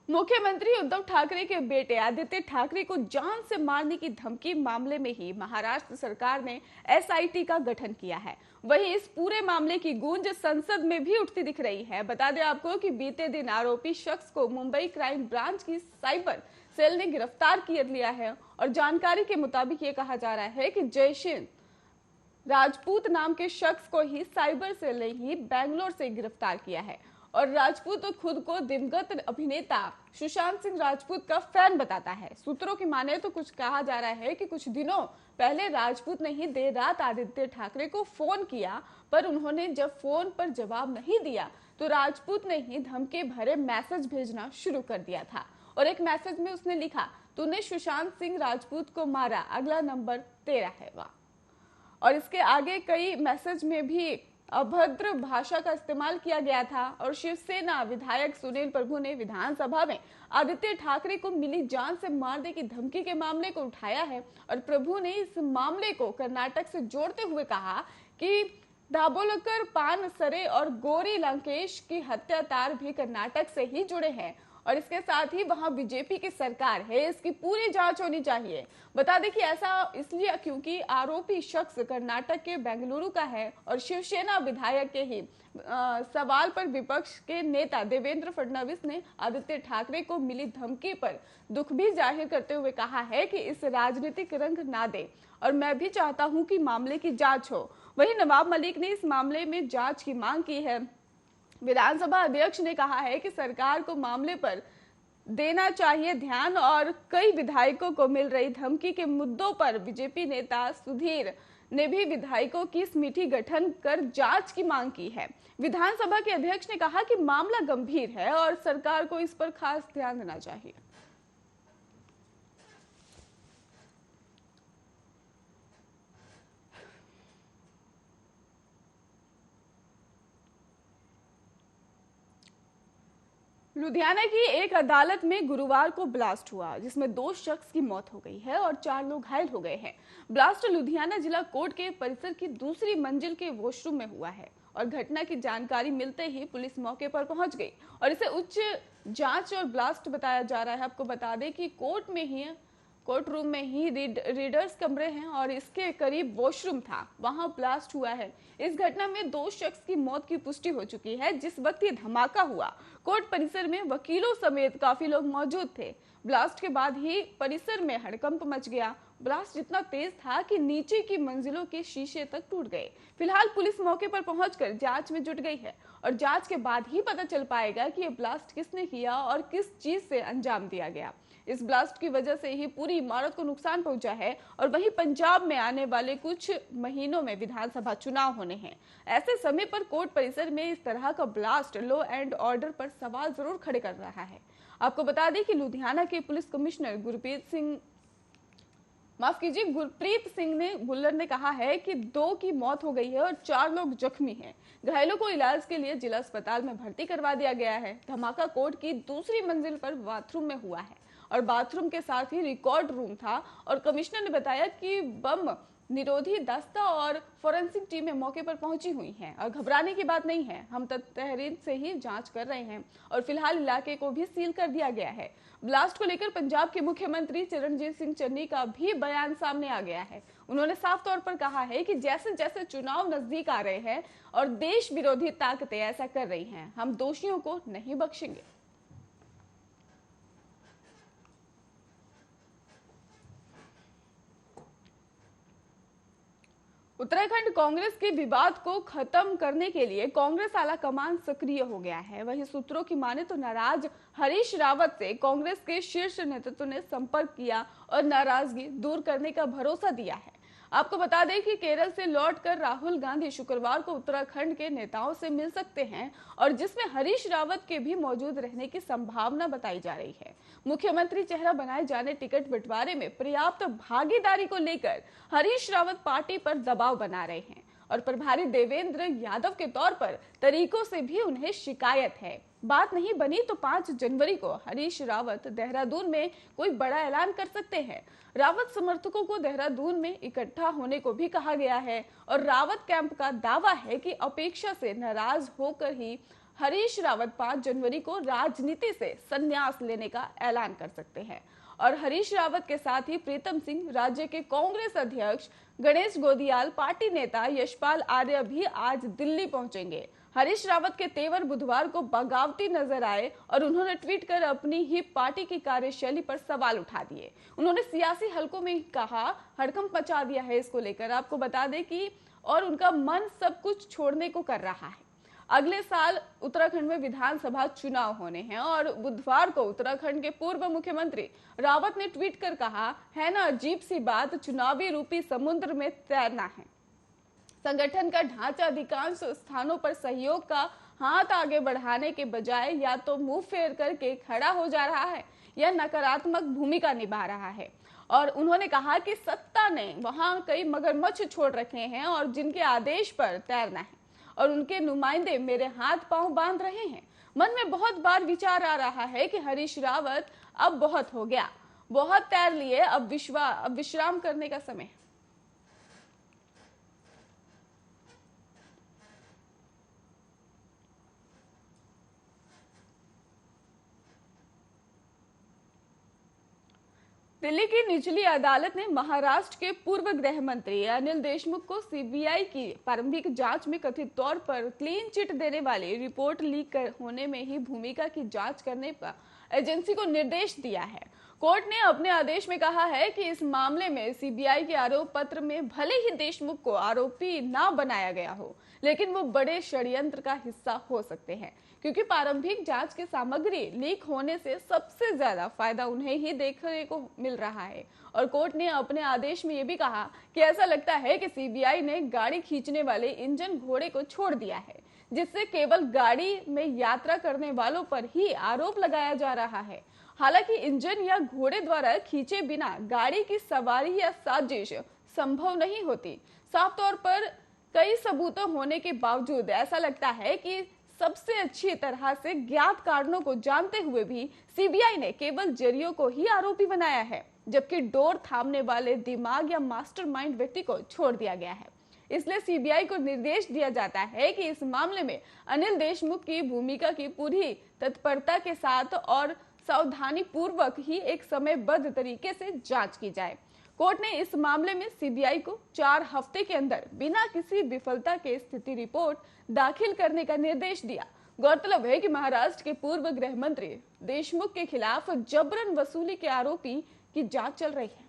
मुख्यमंत्री उद्धव ठाकरे के बेटे आदित्य ठाकरे को जान से मारने की धमकी मामले में ही महाराष्ट्र सरकार ने एसआईटी का गठन किया है। वहीं इस पूरे मामले की गूंज संसद में भी उठती दिख रही है। बता दें आपको कि बीते दिन आरोपी शख्स को मुंबई क्राइम ब्रांच की साइबर सेल ने गिरफ्तार कर लिया है और जानकारी के मुताबिक ये कहा जा रहा है कि जयसिंह राजपूत नाम के शख्स को ही साइबर सेल ने ही बेंगलोर से गिरफ्तार किया है। और राजपूत तो खुद को दिवंगत अभिनेता सुशांत सिंह राजपूत का फैन बताता है। सूत्रों की माने तो कुछ कहा जा रहा है कि कुछ दिनों पहले राजपूत ने ही देर रात आदित्य ठाकरे को फोन किया, पर उन्होंने जब फोन पर जवाब नहीं दिया तो राजपूत ने ही धमकी भरे मैसेज भेजना शुरू कर दिया था। और एक मैसेज में उसने लिखा, तूने सुशांत सिंह राजपूत को मारा, अगला नंबर तेरा है। वाह। और इसके आगे कई मैसेज में भी अभद्र भाषा का इस्तेमाल किया गया था। और शिवसेना विधायक सुनील प्रभु ने विधानसभा में आदित्य ठाकरे को मिली जान से मारने की धमकी के मामले को उठाया है। और प्रभु ने इस मामले को कर्नाटक से जोड़ते हुए कहा कि दाभोलकर, पानसरे और गौरी लंकेश की हत्यातार भी कर्नाटक से ही जुड़े हैं और इसके साथ ही वहां बीजेपी की सरकार है, इसकी पूरी जांच होनी चाहिए। बता दें कि ऐसा इसलिए क्योंकि आरोपी शख्स कर्नाटक के बेंगलुरु का है और शिवसेना विधायक के ही सवाल पर विपक्ष के नेता देवेंद्र फडणवीस ने आदित्य ठाकरे को मिली धमकी पर दुख भी जाहिर करते हुए कहा है कि इस राजनीतिक रंग ना दे और मैं भी चाहता हूं कि मामले की जांच हो। वहीं नवाब मलिक ने इस मामले में जांच की मांग की है। विधानसभा अध्यक्ष ने कहा है कि सरकार को मामले पर देना चाहिए ध्यान और कई विधायकों को मिल रही धमकी के मुद्दों पर बीजेपी नेता सुधीर ने भी विधायकों की समिति गठन कर जांच की मांग की है। विधानसभा के अध्यक्ष ने कहा कि मामला गंभीर है और सरकार को इस पर खास ध्यान देना चाहिए। लुधियाना की एक अदालत में गुरुवार को ब्लास्ट हुआ जिसमें 2 शख्स की मौत हो गई है और 4 लोग घायल हो गए हैं। ब्लास्ट लुधियाना जिला कोर्ट के परिसर की दूसरी मंजिल के वॉशरूम में हुआ है और घटना की जानकारी मिलते ही पुलिस मौके पर पहुंच गई और इसे उच्च जांच और ब्लास्ट बताया जा रहा है। आपको बता दें कि कोर्ट रूम में ही रीडर्स कमरे हैं और इसके करीब वॉशरूम था, वहां ब्लास्ट हुआ है। इस घटना में 2 शख्स की मौत की पुष्टि हो चुकी है। जिस वक्त ये धमाका हुआ कोर्ट परिसर में वकीलों समेत काफी लोग मौजूद थे। ब्लास्ट के बाद ही परिसर में हड़कंप मच गया। ब्लास्ट इतना तेज था कि नीचे की मंजिलों के शीशे तक टूट गए। फिलहाल पुलिस मौके पर पहुंचकर जांच में जुट गई है और जांच के बाद ही पता चल पाएगा कि ये ब्लास्ट किसने किया और किस चीज से अंजाम दिया गया। इस ब्लास्ट की वजह से ही पूरी इमारत को नुकसान पहुंचा है और वहीं पंजाब में आने वाले कुछ महीनों में विधानसभा चुनाव होने हैं। ऐसे समय पर कोर्ट परिसर में इस तरह का ब्लास्ट लॉ एंड ऑर्डर पर सवाल जरूर खड़े कर रहा है। आपको बता दें कि लुधियाना के पुलिस कमिश्नर गुरप्रीत सिंह भुल्लर ने कहा है कि 2 की मौत हो गई है और 4 लोग जख्मी हैं। घायलों को इलाज के लिए जिला अस्पताल में भर्ती करवा दिया गया है। धमाका कोर्ट की दूसरी मंजिल पर बाथरूम में हुआ है और बाथरूम के साथ ही रिकॉर्ड रूम था और कमिश्नर ने बताया कि बम निरोधी दस्ता और फोरेंसिक टीमें मौके पर पहुंची हुई हैं और घबराने की बात नहीं है। हम तहरीर से ही जांच कर रहे हैं और फिलहाल इलाके को भी सील कर दिया गया है। ब्लास्ट को लेकर पंजाब के मुख्यमंत्री चरणजीत सिंह चन्नी का भी बयान सामने आ गया है। उन्होंने साफ तौर पर कहा है कि जैसे जैसे चुनाव नजदीक आ रहे हैं और देश विरोधी ताकतें ऐसा कर रही हैं, हम दोषियों को नहीं बख्शेंगे। उत्तराखंड कांग्रेस के विवाद को खत्म करने के लिए कांग्रेस आला कमान सक्रिय हो गया है। वहीं सूत्रों की माने तो नाराज हरीश रावत से कांग्रेस के शीर्ष नेतृत्व ने संपर्क किया और नाराजगी दूर करने का भरोसा दिया है। आपको बता दें कि केरल से लौटकर राहुल गांधी शुक्रवार को उत्तराखंड के नेताओं से मिल सकते हैं और जिसमें हरीश रावत के भी मौजूद रहने की संभावना बताई जा रही है। मुख्यमंत्री चेहरा बनाए जाने टिकट बंटवारे में पर्याप्त भागीदारी को लेकर हरीश रावत पार्टी पर दबाव बना रहे हैं और प्रभारी देवेंद्र यादव के तौर पर तरीकों से भी उन्हें शिकायत है। बात नहीं बनी तो 5 जनवरी को हरीश रावत देहरादून में कोई बड़ा ऐलान कर सकते हैं। रावत समर्थकों को देहरादून में इकट्ठा होने को भी कहा गया है और रावत कैंप का दावा है कि अपेक्षा से नाराज होकर ही हरीश रावत 5 जनवरी को राजनीति से संन्यास लेने का ऐलान कर सकते हैं। और हरीश रावत के साथ ही प्रीतम सिंह, राज्य के कांग्रेस अध्यक्ष गणेश गोदियाल, पार्टी नेता यशपाल आर्य भी आज दिल्ली पहुंचेंगे। हरीश रावत के तेवर बुधवार को बगावती नजर आए और उन्होंने ट्वीट कर अपनी ही पार्टी की कार्यशैली पर सवाल उठा दिए। उन्होंने सियासी हलकों में कहा, हड़कंप मचा दिया है इसको लेकर। आपको बता दें कि और उनका मन सब कुछ छोड़ने को कर रहा है। अगले साल उत्तराखंड में विधानसभा चुनाव होने हैं और बुधवार को उत्तराखंड के पूर्व मुख्यमंत्री रावत ने ट्वीट कर कहा है ना, अजीब सी बात, चुनावी रूपी समुद्र में तैरना है। संगठन का ढांचा अधिकांश स्थानों पर सहयोग का हाथ आगे बढ़ाने के बजाय या तो मुंह फेर करके खड़ा हो जा रहा है या नकारात्मक भूमिका निभा रहा है। और उन्होंने कहा कि सत्ता ने वहां कई मगरमच्छ छोड़ रखे हैं और जिनके आदेश पर तैरना है और उनके नुमाइंदे मेरे हाथ पांव बांध रहे हैं। मन में बहुत बार विचार आ रहा है कि हरीश रावत अब बहुत हो गया, बहुत तैर लिए, अब विश्राम करने का समय। दिल्ली की निचली अदालत ने महाराष्ट्र के पूर्व गृह मंत्री अनिल देशमुख को सीबीआई की प्रारंभिक जांच में कथित तौर पर क्लीन चिट देने वाली रिपोर्ट लीक होने में ही भूमिका की जांच करने पर एजेंसी को निर्देश दिया है। कोर्ट ने अपने आदेश में कहा है कि इस मामले में सीबीआई के आरोप पत्र में भले ही देशमुख को आरोपी ना बनाया गया हो, लेकिन वो बड़े षड्यंत्र का हिस्सा हो सकते हैं, क्योंकि प्रारंभिक जांच की सामग्री लीक होने से सबसे ज्यादा फायदा उन्हें ही देखने को मिल रहा है। और कोर्ट ने अपने आदेश में यह भी कहा कि ऐसा लगता है कि सीबीआई ने गाड़ी खींचने वाले इंजन घोड़े को छोड़ दिया है, जिससे केवल गाड़ी में यात्रा करने वालों पर ही आरोप लगाया जा रहा है। हालांकि इंजन या घोड़े द्वारा खींचे बिना गाड़ी की सवारी या साजिश संभव नहीं होती। साफ तौर पर कई सबूतों होने के बावजूद ऐसा लगता है कि सबसे अच्छी तरह से ज्ञात कारणों को जानते हुए भी सीबीआई ने केवल जरियों को ही आरोपी बनाया है, जबकि डोर थामने वाले दिमाग या मास्टरमाइंड व्यक्ति को छोड़ दिया गया है। इसलिए सीबीआई को निर्देश दिया जाता है कि इस मामले में अनिल देशमुख की भूमिका की पूरी तत्परता के साथ और सावधानी पूर्वक ही एक समयबद्ध तरीके से जांच की जाए। कोर्ट ने इस मामले में सीबीआई को 4 हफ्ते के अंदर बिना किसी विफलता के स्थिति रिपोर्ट दाखिल करने का निर्देश दिया। गौरतलब है कि महाराष्ट्र के पूर्व गृह मंत्री देशमुख के खिलाफ जबरन वसूली के आरोपी की जांच चल रही है।